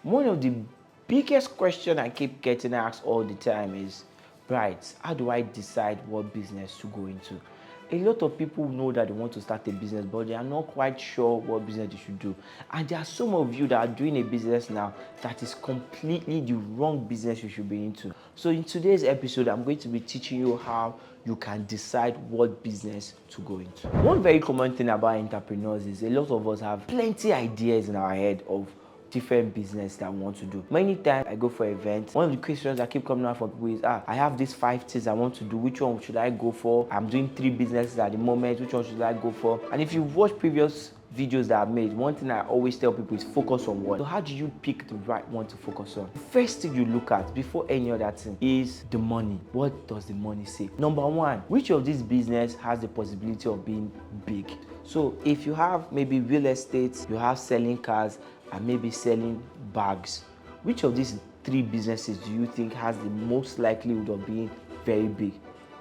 One of the biggest questions I keep getting asked all the time is, right, how do I decide what business to go into? A lot of people know that they want to start a business, but they are not quite sure what business they should do. And there are some of you that are doing a business now that is completely the wrong business you should be into. So in today's episode, I'm going to be teaching you how you can decide what business to go into. One very common thing about entrepreneurs is a lot of us have plenty ideas in our head of different business that I want to do. Many times I go for events, one of the questions that keep coming out from people is, I have these 5 things I want to do. Which one should I go for? I'm doing 3 businesses at the moment. Which one should I go for? And if you've watched previous videos that I've made, one thing I always tell people is focus on one. So how do you pick the right one to focus on? The first thing you look at before any other thing is the money. What does the money say? Number one, which of these business has the possibility of being big? So if you have maybe real estate, you have selling cars, and maybe selling bags, which of these 3 businesses do you think has the most likelihood of being very big?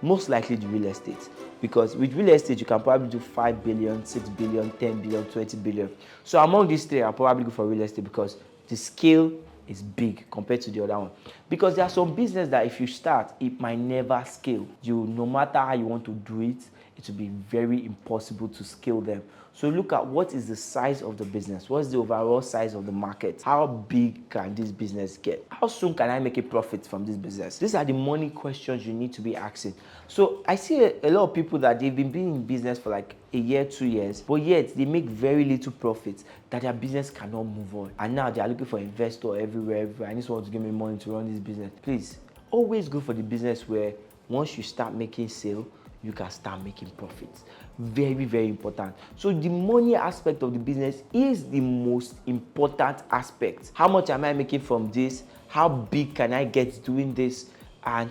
Most likely the real estate, because with real estate you can probably do 5 billion, 6 billion, 10 billion, 20 billion. So among these 3, I'll probably go for real estate because the scale is big compared to the other one. Because there are some business that if you start, it might never scale. No matter how you want to do it, it will be very impossible to scale them. So look at what is the size of the business, what's the overall size of the market, how big can this business get, how soon can I make a profit from this business? These are the money questions you need to be asking. So I see a lot of people that they've been in business for like a year, 2 years, but yet they make very little profits, that their business cannot move on. And now they are looking for investor everywhere. I just want to give me money to run this business. Please, always go for the business where once you start making sale, you can start making profits. Very, very important. So the money aspect of the business is the most important aspect. How much am I making from this? How big can I get doing this? And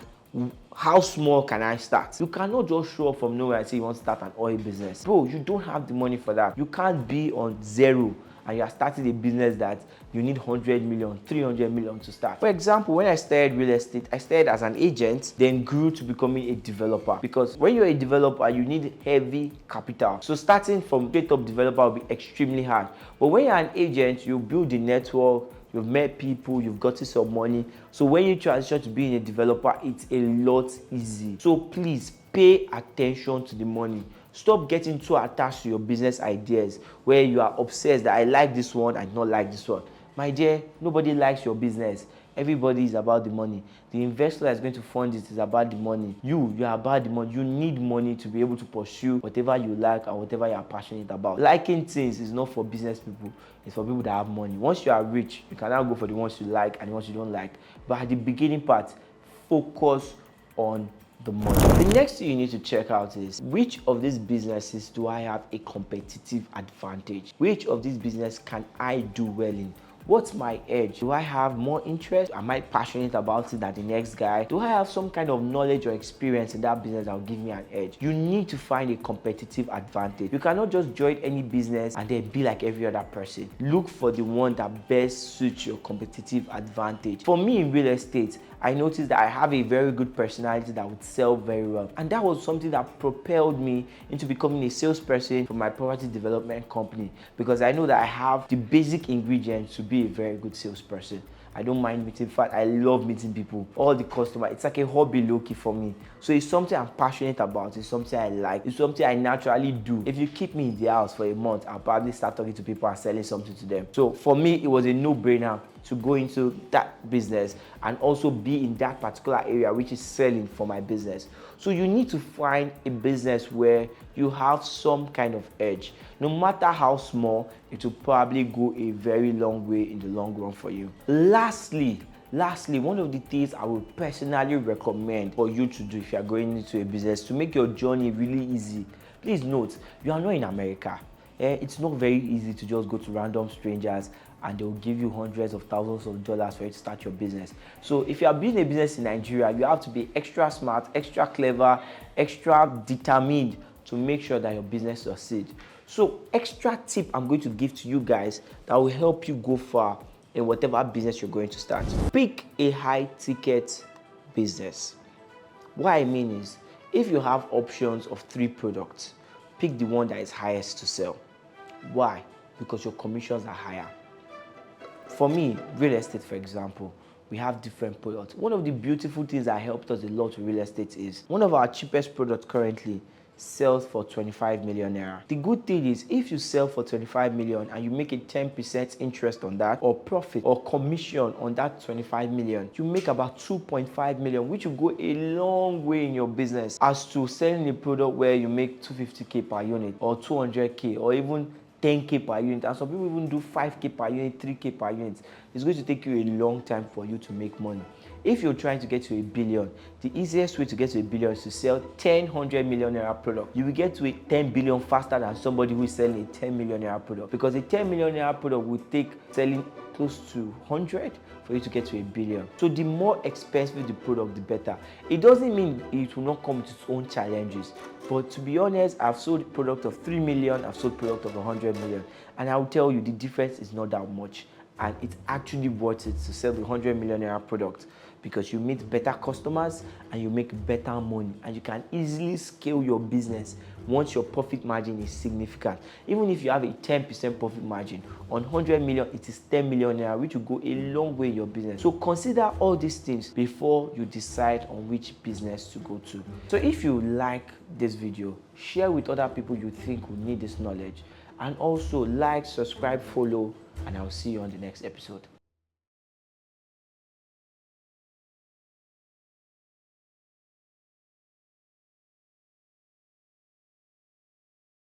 how small can I start? You cannot just show up from nowhere and say you want to start an oil business. Bro, you don't have the money for that. You can't be on zero and you are starting a business that you need 100 million, 300 million to start. For example, when I started real estate, I started as an agent, then grew to becoming a developer. Because when you're a developer, you need heavy capital. So starting from straight up developer will be extremely hard. But when you're an agent, you build the network, you've met people, you've gotten some money. So when you transition to being a developer, it's a lot easy. So please pay attention to the money. Stop getting too attached to your business ideas where you are obsessed that I like this one, I do not like this one. My dear, nobody likes your business. Everybody is about the money. The investor that is going to fund it is about the money. You are about the money. You need money to be able to pursue whatever you like and whatever you are passionate about. Liking things is not for business people. It's for people that have money. Once you are rich, you can now go for the ones you like and the ones you don't like. But at the beginning part, focus on the money. The next thing you need to check out is, which of these businesses do I have a competitive advantage? Which of these businesses can I do well in? What's my edge? Do I have more interest? Am I passionate about it than the next guy? Do I have some kind of knowledge or experience in that business that will give me an edge? You need to find a competitive advantage. You cannot just join any business and then be like every other person. Look for the one that best suits your competitive advantage. For me in real estate, I noticed that I have a very good personality that would sell very well. And that was something that propelled me into becoming a salesperson for my property development company, because I know that I have the basic ingredients to be a very good salesperson. I don't mind meeting. In fact, I love meeting people. All the customers, it's like a hobby low-key for me. So it's something I'm passionate about. It's something I like. It's something I naturally do. If you keep me in the house for a month, I'll probably start talking to people and selling something to them. So for me, it was a no-brainer to go into that business and also be in that particular area, which is selling for my business. So you need to find a business where you have some kind of edge. No matter how small, it will probably go a very long way in the long run for you. Lastly, one of the things I would personally recommend for you to do if you are going into a business to make your journey really easy. Please note, you are not in America. It's not very easy to just go to random strangers and they'll give you hundreds of thousands of dollars for you to start your business. So if you are building a business in Nigeria, you have to be extra smart, extra clever, extra determined to make sure that your business succeeds. So extra tip I'm going to give to you guys that will help you go far in whatever business you're going to start. Pick a high ticket business. What I mean is, if you have options of 3 products, pick the one that is highest to sell. Why? Because your commissions are higher. For me, real estate, for example, we have different products. One of the beautiful things that helped us a lot with real estate is one of our cheapest products currently sells for 25 million naira. The good thing is if you sell for 25 million and you make a 10% interest on that, or profit or commission on that 25 million, you make about 2.5 million, which will go a long way in your business as to selling a product where you make 250k per unit or 200k or even 10k per unit, and some people even do 5k per unit, 3k per unit. It's going to take you a long time for you to make money. If you're trying to get to a billion, the easiest way to get to a billion is to sell 100 million naira product. You will get to a 10 billion faster than somebody who is selling a 10 million naira product, because a 10 million naira product will take selling close to 100 for you to get to a billion. So the more expensive the product, the better. It doesn't mean it will not come with its own challenges, but to be honest, I've sold product of 3 million, I've sold product of 100 million, and I'll tell you the difference is not that much, and it's actually worth it to sell the 100 million naira product, because you meet better customers and you make better money, and you can easily scale your business once your profit margin is significant. Even if you have a 10% profit margin on 100 million, it is 10 million naira, which will go a long way in your business. So consider all these things before you decide on which business to go to. So if you like this video, share with other people you think will need this knowledge, and also like, subscribe, follow, and I'll see you on the next episode.